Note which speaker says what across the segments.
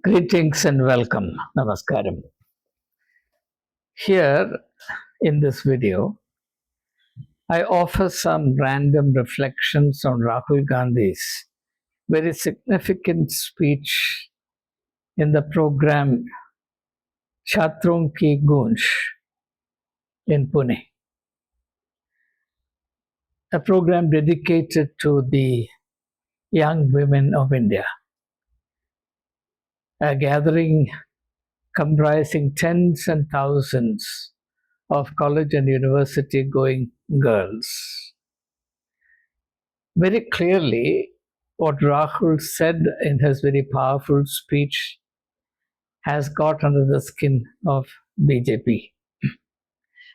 Speaker 1: Greetings and welcome. Namaskaram. Here in this video, I offer some random reflections on Rahul Gandhi's very significant speech in the program Chhatron Ki Gunj in Pune, a program dedicated to the young women of India, a gathering comprising tens and thousands of college and university going girls. Very clearly, what Rahul said in his very powerful speech has got under the skin of BJP.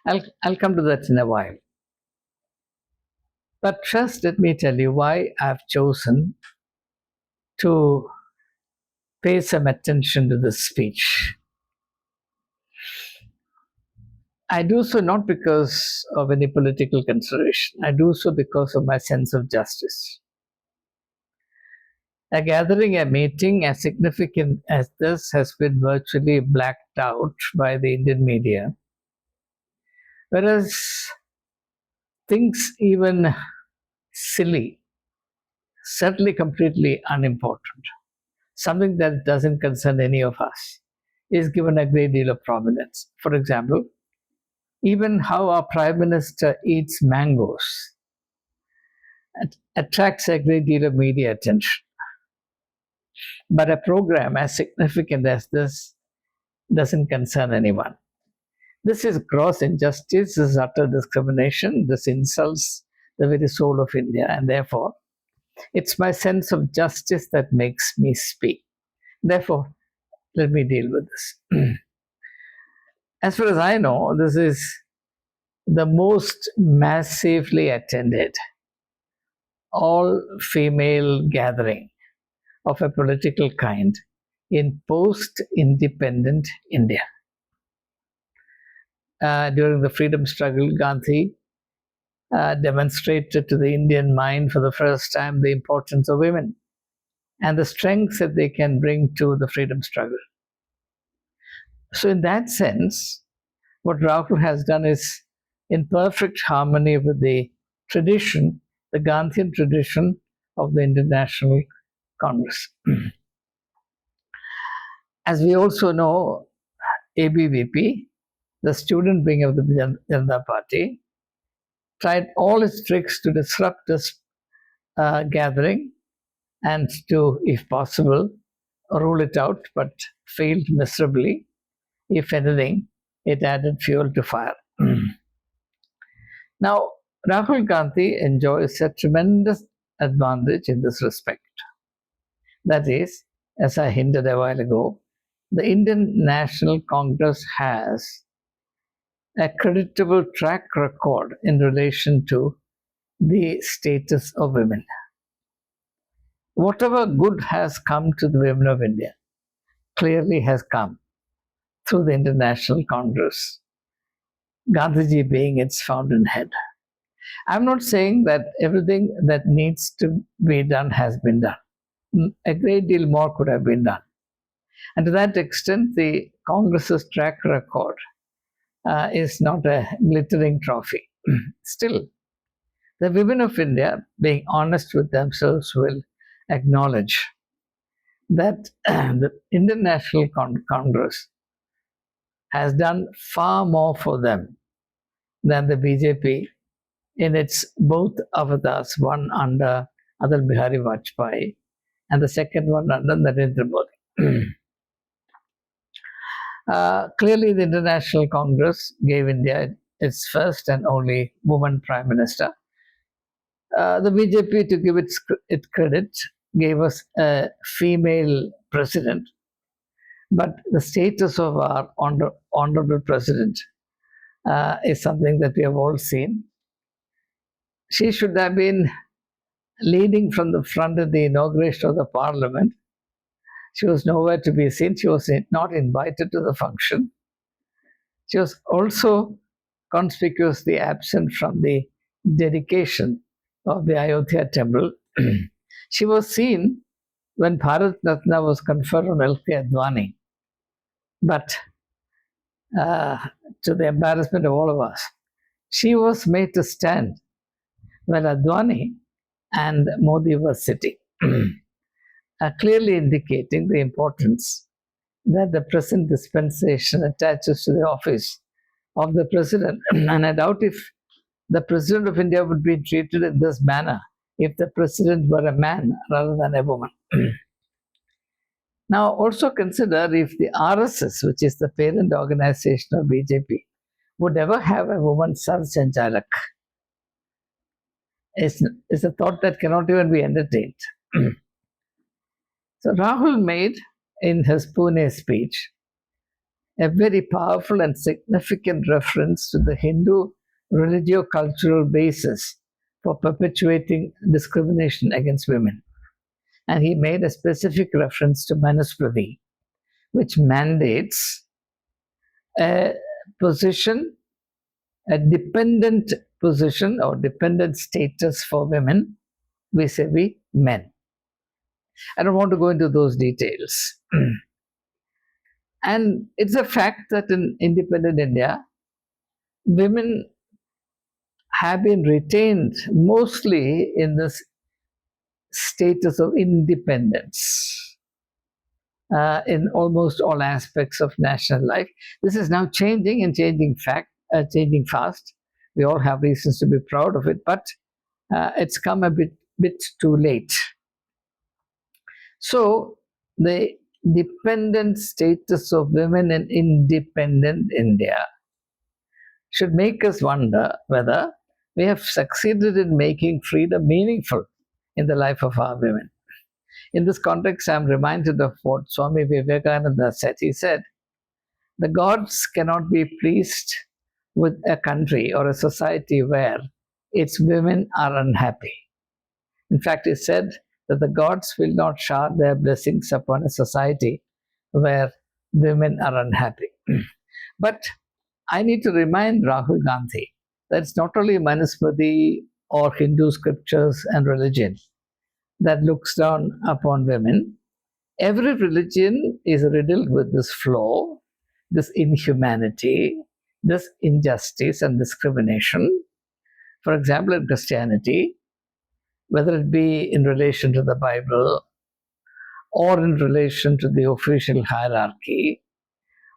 Speaker 1: I'll come to that in a while. But first, let me tell you why I've chosen to pay some attention to this speech. I do so not because of any political consideration. I do so because of my sense of justice. A gathering, a meeting as significant as this has been virtually blacked out by the Indian media. Whereas things even silly, certainly completely unimportant, something that doesn't concern any of us, is given a great deal of prominence. For example, even how our Prime Minister eats mangoes attracts a great deal of media attention. But a program as significant as this doesn't concern anyone. This is gross injustice, this is utter discrimination, this insults the very soul of India, and therefore, it's my sense of justice that makes me speak. Therefore, let me deal with this. As far as I know, this is the most massively attended all-female gathering of a political kind in post-independent India. During the freedom struggle, Gandhi demonstrated to the Indian mind for the first time the importance of women and the strength that they can bring to the freedom struggle. So in that sense, what Rahul has done is in perfect harmony with the tradition, the Gandhian tradition of the International Congress. As we also know, ABVP, the student wing of the Janata Party, tried all its tricks to disrupt this gathering and to, if possible, rule it out, but failed miserably. If anything, it added fuel to fire. Now, Rahul Gandhi enjoys a tremendous advantage in this respect. That is, as I hinted a while ago, the Indian National Congress has a creditable track record in relation to the status of women. Whatever good has come to the women of India clearly has come through the International Congress, Gandhiji being its fountainhead. I'm not saying that everything that needs to be done has been done. A great deal more could have been done. And to that extent, the Congress's track record is not a glittering trophy. Still, the women of India, being honest with themselves, will acknowledge that the International Congress has done far more for them than the BJP in its both avatars, one under Atal Bihari Vajpayee and the second one under Narendra Modi. Clearly, the International Congress gave India its first and only woman Prime Minister. The BJP, to give it credit, gave us a female president. But the status of our honorable president is something that we have all seen. She should have been leading from the front at the inauguration of the parliament. She was nowhere to be seen. She was not invited to the function. She was also conspicuously absent from the dedication of the Ayodhya temple. She was seen when Bharat Ratna was conferred on L.K. Advani, but uh, to the embarrassment of all of us, she was made to stand when Advani and Modi were sitting, clearly indicating the importance that the present dispensation attaches to the office of the president. And I doubt if the president of India would be treated in this manner if the president were a man rather than a woman. Now, also consider if the RSS, which is the parent organization of BJP, would ever have a woman Sarsanjalak. It's a thought that cannot even be entertained. So Rahul made in his Pune speech a very powerful and significant reference to the Hindu religio-cultural basis for perpetuating discrimination against women. And he made a specific reference to Manusmriti, which mandates a position, a dependent position or dependent status for women vis-a-vis men. I don't want to go into those details. And it's a fact that in independent India, women have been retained mostly in this status of independence in almost all aspects of national life. This is now changing and changing fast. We all have reasons to be proud of it, but it's come a bit too late. So the dependent status of women in independent India should make us wonder whether we have succeeded in making freedom meaningful in the life of our women. In this context, I'm reminded of what Swami Vivekananda said. He said, the gods cannot be pleased with a country or a society where its women are unhappy. In fact, he said that the gods will not shower their blessings upon a society where women are unhappy. But I need to remind Rahul Gandhi that it's not only Manusmriti or Hindu scriptures and religion that looks down upon women. Every religion is riddled with this flaw, this inhumanity, this injustice and discrimination. For example, in Christianity, whether it be in relation to the Bible or in relation to the official hierarchy,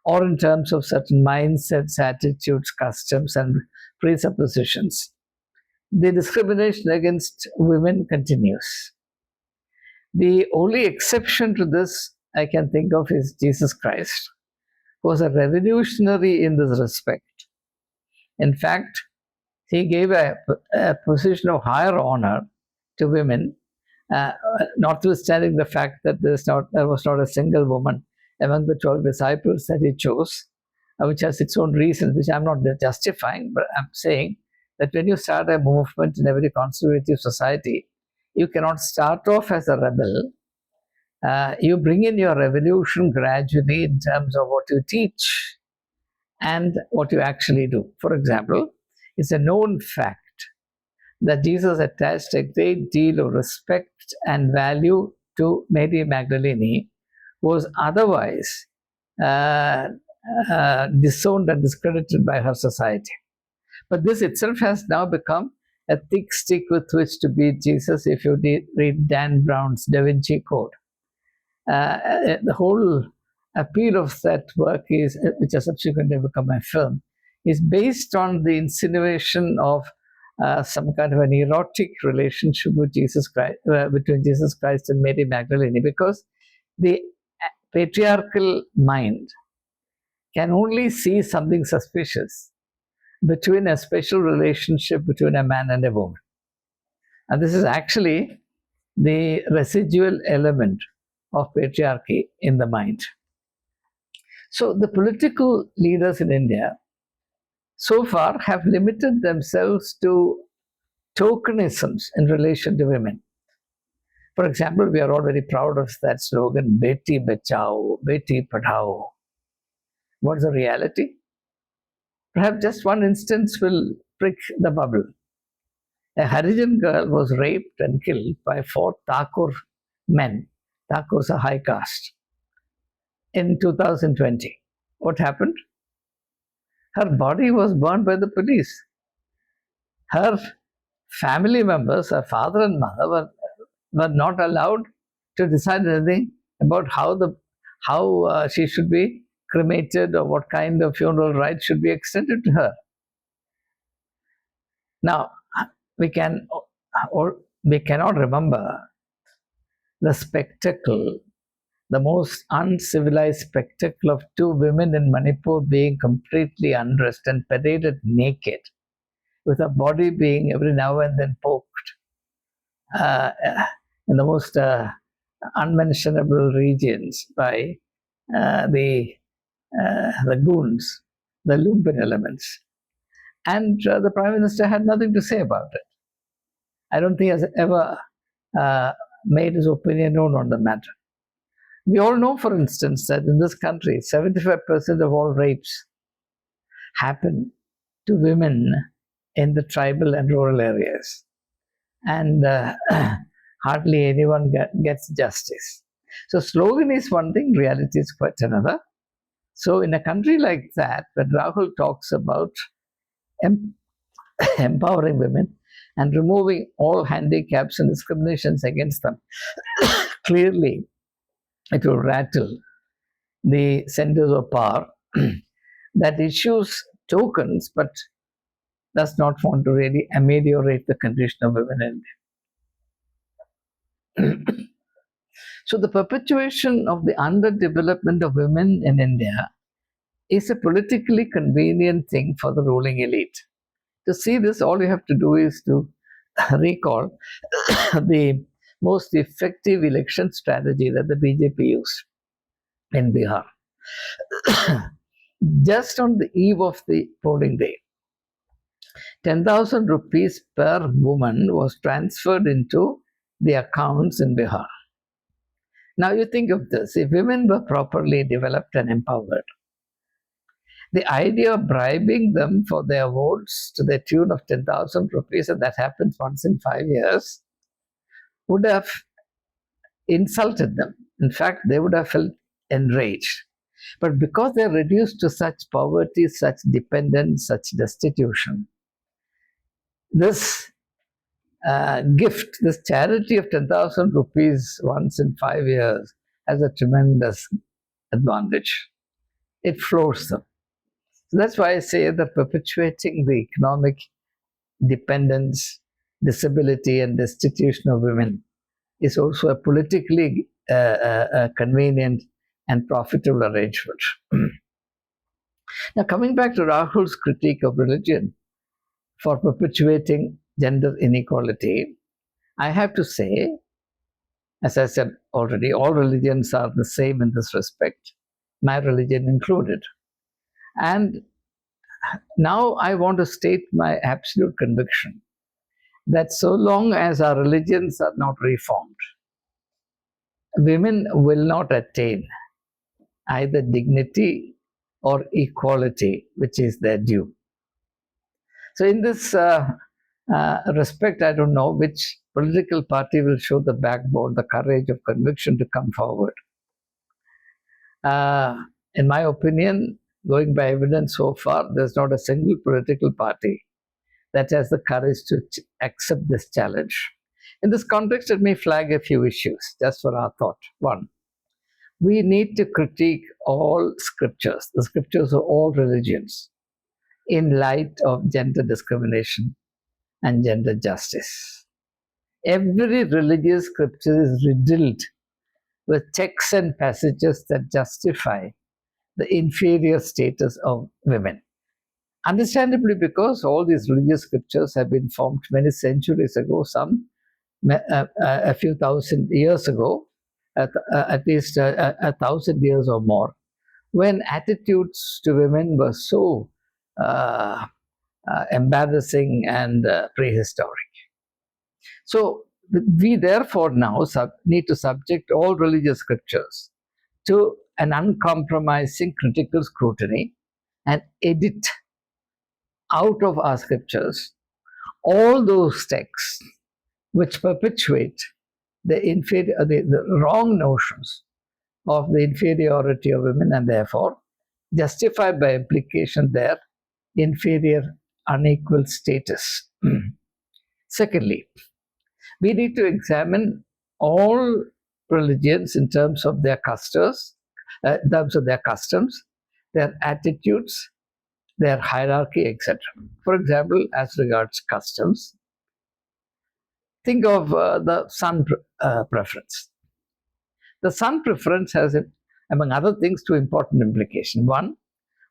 Speaker 1: or in terms of certain mindsets, attitudes, customs, and presuppositions, the discrimination against women continues. The only exception to this I can think of is Jesus Christ, who was a revolutionary in this respect. In fact, he gave a position of higher honor to women, notwithstanding the fact that there was not a single woman among the 12 disciples that he chose, which has its own reasons, which I'm not justifying, but I'm saying that when you start a movement in a very conservative society, you cannot start off as a rebel. You bring in your revolution gradually in terms of what you teach and what you actually do. For example, it's a known fact that Jesus attached a great deal of respect and value to Mary Magdalene, who was otherwise disowned and discredited by her society. But this itself has now become a thick stick with which to beat Jesus if you read Dan Brown's Da Vinci Code. The whole appeal of that work is, which has subsequently become a film, is based on the insinuation of some kind of an erotic relationship with Jesus Christ, between Jesus Christ and Mary Magdalene, because the patriarchal mind can only see something suspicious between a special relationship between a man and a woman. And this is actually the residual element of patriarchy in the mind. So the political leaders in India so far have limited themselves to tokenisms in relation to women. For example, we are all very proud of that slogan, Beti Bachao, Beti Padhao. What's the reality? Perhaps just one instance will prick the bubble. A Harijan girl was raped and killed by 4 Thakur men. Thakur's a high caste. In 2020, what happened? Her body was burned by the police. Her family members, her father and mother, were not allowed to decide anything about how she should be cremated or what kind of funeral rites should be extended to her. Now, we can or we cannot remember the spectacle, the most uncivilized spectacle of two women in Manipur being completely undressed and paraded naked, with a body being every now and then poked uh, in the most unmentionable regions by the goons, the lumpen elements. And the Prime Minister had nothing to say about it. I don't think he has ever made his opinion known on the matter. We all know, for instance, that in this country, 75% of all rapes happen to women in the tribal and rural areas. And hardly anyone gets justice. So slogan is one thing, reality is quite another. So in a country like that, when Rahul talks about empowering women and removing all handicaps and discriminations against them, clearly it will rattle the centers of power that issues tokens but does not want to really ameliorate the condition of women in India. So the perpetuation of the underdevelopment of women in India is a politically convenient thing for the ruling elite. To see this, all you have to do is to recall the most effective election strategy that the BJP used in Bihar. Just on the eve of the polling day, 10,000 rupees per woman was transferred into the accounts in Bihar. Now you think of this, if women were properly developed and empowered, the idea of bribing them for their votes to the tune of 10,000 rupees, and that happens once in 5 years, would have insulted them. In fact, they would have felt enraged. But because they're reduced to such poverty, such dependence, such destitution, this gift, this charity of 10,000 rupees once in 5 years has a tremendous advantage. It floors them. So that's why I say that perpetuating the economic dependence, disability, and destitution of women is also a politically convenient and profitable arrangement. Now, coming back to Rahul's critique of religion for perpetuating gender inequality, I have to say, as I said already, all religions are the same in this respect, my religion included. And now I want to state my absolute conviction that so long as our religions are not reformed, women will not attain either dignity or equality, which is their due. So in this respect, I don't know which political party will show the backbone, the courage of conviction to come forward. In my opinion, going by evidence so far, there's not a single political party that has the courage to accept this challenge. In this context, let me flag a few issues just for our thought. One, we need to critique all scriptures, the scriptures of all religions, in light of gender discrimination and gender justice. Every religious scripture is riddled with texts and passages that justify the inferior status of women. Understandably, because all these religious scriptures have been formed many centuries ago, some a few thousand years ago, at least 1,000 years or more, when attitudes to women were so embarrassing and prehistoric. So we therefore now need to subject all religious scriptures to an uncompromising critical scrutiny and edit out of our scriptures all those texts which perpetuate the wrong notions of the inferiority of women, and therefore justify by implication their inferior, unequal status. Secondly, we need to examine all religions in terms of their customs, their attitudes, their hierarchy, etc. For example, as regards customs, think of the sun preference. The sun preference has, among other things, two important implications. One,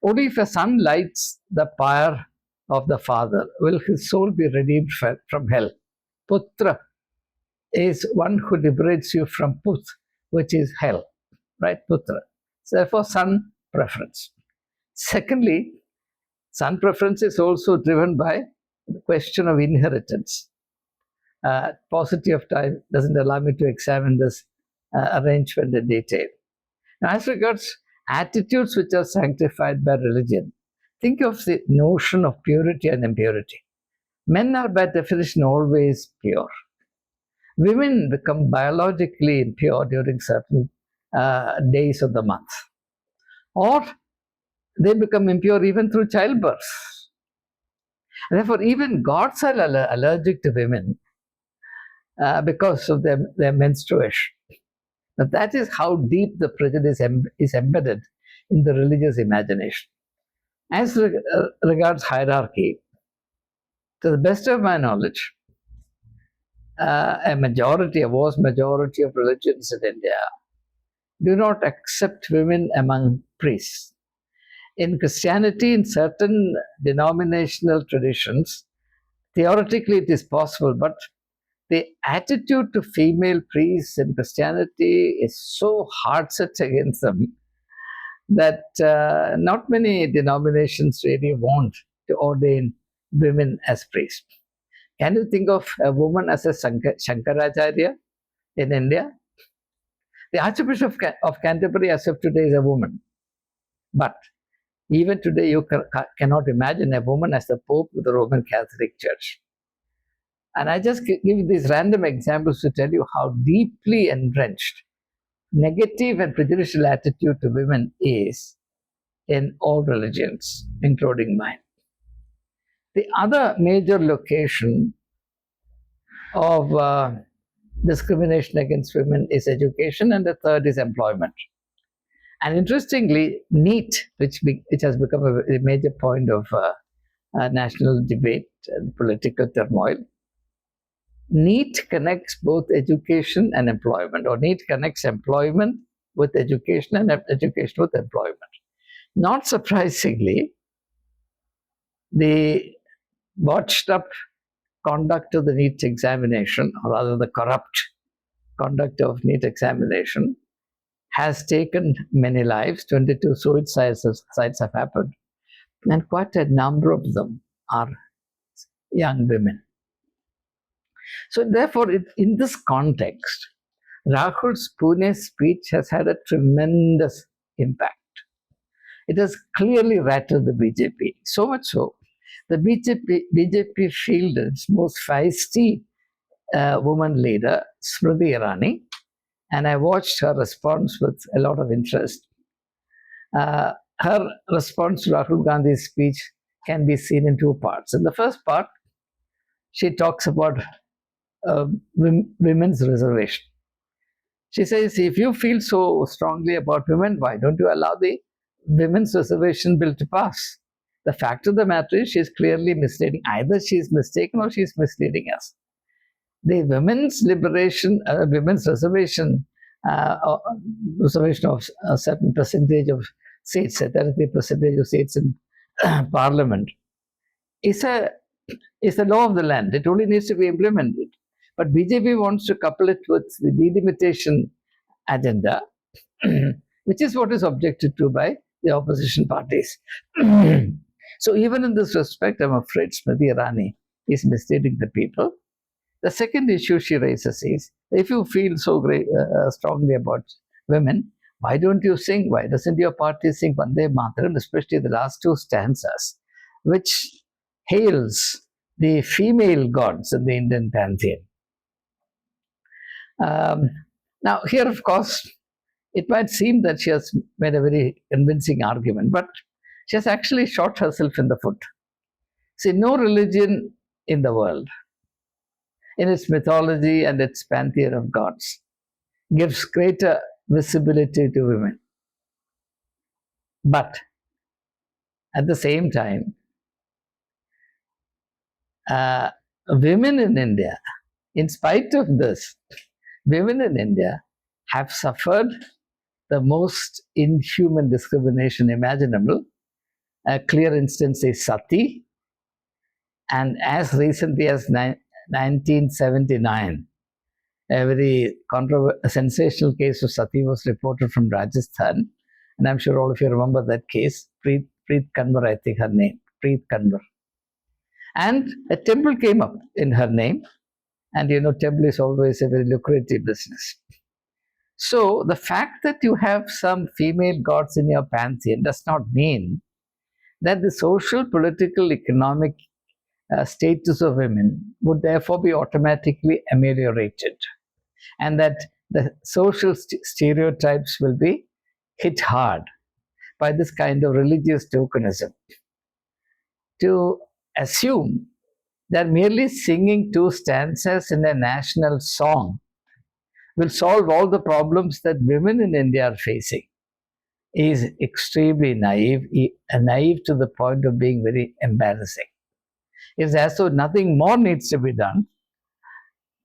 Speaker 1: only if a son lights the pyre of the father will his soul be redeemed from hell. Putra is one who liberates you from Put, which is hell, right? Putra. So therefore, son preference. Secondly, son preference is also driven by the question of inheritance. Paucity of time doesn't allow me to examine this arrangement in detail. Now, as regards attitudes which are sanctified by religion, think of the notion of purity and impurity. Men are by definition always pure. Women become biologically impure during certain days of the month, or they become impure even through childbirth. Therefore, even gods are allergic to women because of their menstruation. Now, that is how deep the prejudice is embedded in the religious imagination. As regards hierarchy, to the best of my knowledge, a vast majority of religions in India do not accept women among priests. In Christianity, in certain denominational traditions, theoretically it is possible, but the attitude to female priests in Christianity is so hard set against them that not many denominations really want to ordain women as priests. Can you think of a woman as a Shankaracharya in India? The Archbishop of Canterbury as of today is a woman. But even today you cannot imagine a woman as the Pope of the Roman Catholic Church. And I just give you these random examples to tell you how deeply entrenched negative and prejudicial attitude to women is in all religions, including mine. The other major location of discrimination against women is education, and the third is employment. And interestingly, NEET, which has become a major point of national debate and political turmoil, NEET connects both education and employment, or NEET connects employment with education and education with employment. Not surprisingly, the botched up conduct of the NEET examination, or rather the corrupt conduct of NEET examination, has taken many lives. 22 suicides have happened, and quite a number of them are young women. So therefore, in this context, Rahul's Pune speech has had a tremendous impact. It has clearly rattled the BJP, so much so the BJP fielded its most feisty woman leader, Smriti Irani, and I watched her response with a lot of interest. Her response to Rahul Gandhi's speech can be seen in two parts. In the first part, she talks about women's reservation. She says, if you feel so strongly about women, why don't you allow the women's reservation bill to pass? The fact of the matter is she's clearly misleading. Either she's mistaken or she's misleading us. The women's liberation, women's reservation of a certain percentage of seats, a 33% of seats in parliament, is a law of the land. It only needs to be implemented. But BJP wants to couple it with the delimitation agenda, which is what is objected to by the opposition parties. So even in this respect, I'm afraid Smriti Irani is misleading the people. The second issue she raises is, if you feel so strongly about women, why don't you sing? Why doesn't your party sing Vande Mataram, especially the last two stanzas, which hails the female gods in the Indian pantheon? Um, Now, here, of course, it might seem that she has made a very convincing argument, but she has actually shot herself in the foot. See, no religion in the world, in its mythology and its pantheon of gods, gives greater visibility to women. But at the same time, uh, women in India, in spite of this, women in India have suffered the most inhuman discrimination imaginable. A clear instance is Sati, and as recently as 1979, a very sensational case of Sati was reported from Rajasthan, and I'm sure all of you remember that case. Preet Kanwar, I think her name, Preet Kanwar. And a temple came up in her name, and temple is always a very lucrative business. So the fact that you have some female gods in your pantheon does not mean that the social, political, economic status of women would therefore be automatically ameliorated, and that the social stereotypes will be hit hard by this kind of religious tokenism. To assume that merely singing two stanzas in a national song will solve all the problems that women in India are facing is extremely naive, naive to the point of being very embarrassing. It's as though nothing more needs to be done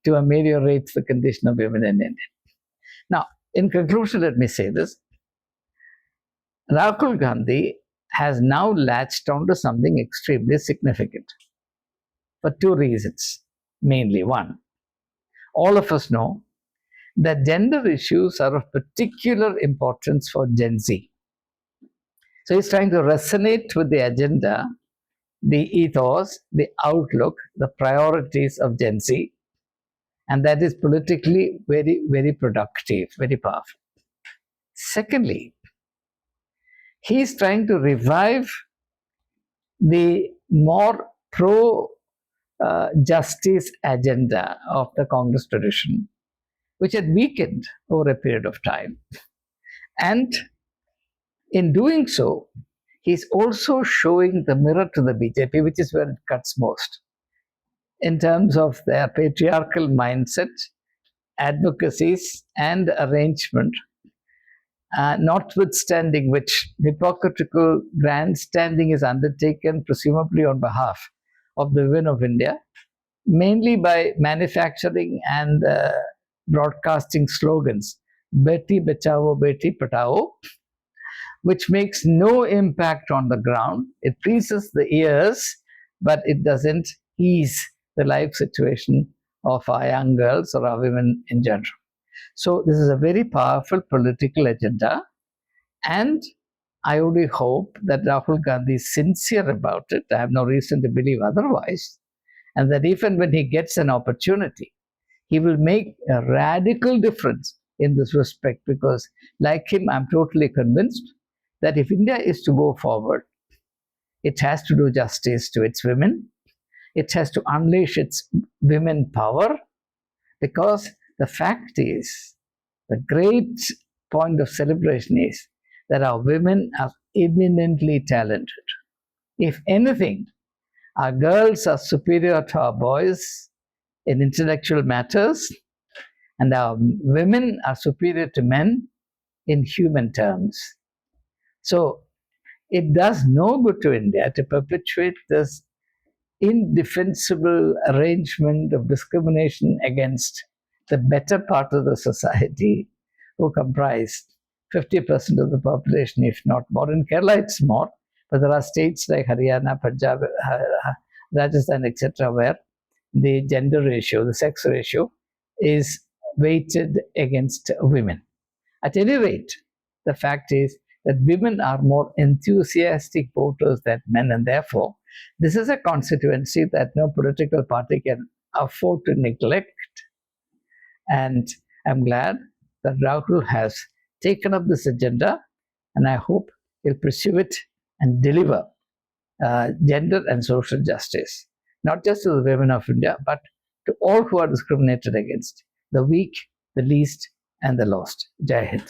Speaker 1: to ameliorate the condition of women in India. Now, in conclusion, let me say this. Rahul Gandhi has now latched onto something extremely significant for two reasons. Mainly, one, all of us know that gender issues are of particular importance for Gen Z. So he's trying to resonate with the agenda, the ethos, the outlook, the priorities of Gen Z, and that is politically very, very productive, very powerful. Secondly, he's trying to revive the more pro justice agenda of the Congress tradition, which had weakened over a period of time. And in doing so, he's also showing the mirror to the BJP, which is where it cuts most, in terms of their patriarchal mindset, advocacies, and arrangement, notwithstanding which hypocritical grandstanding is undertaken presumably on behalf of the women of India, mainly by manufacturing and broadcasting slogans, Beti Bachao, Beti Patao, which makes no impact on the ground. It pleases the ears, but it doesn't ease the life situation of our young girls or our women in general. So this is a very powerful political agenda, and I only hope that Rahul Gandhi is sincere about it. I have no reason to believe otherwise, and that even when he gets an opportunity, he will make a radical difference in this respect, because like him, I'm totally convinced that if India is to go forward, it has to do justice to its women. It has to unleash its women power, because the fact is, the great point of celebration is that our women are eminently talented. If anything, our girls are superior to our boys in intellectual matters, and our women are superior to men in human terms. So it does no good to India to perpetuate this indefensible arrangement of discrimination against the better part of the society, who comprise 50% of the population, if not more. In Kerala, it's more, but there are states like Haryana, Punjab, Rajasthan, etc., where the gender ratio, the sex ratio, is weighted against women. At any rate, the fact is that women are more enthusiastic voters than men, and therefore, this is a constituency that no political party can afford to neglect. And I'm glad that Rahul has taken up this agenda, and I hope he'll pursue it and deliver gender and social justice, not just to the women of India, but to all who are discriminated against, the weak, the least and the lost. Jai Hind.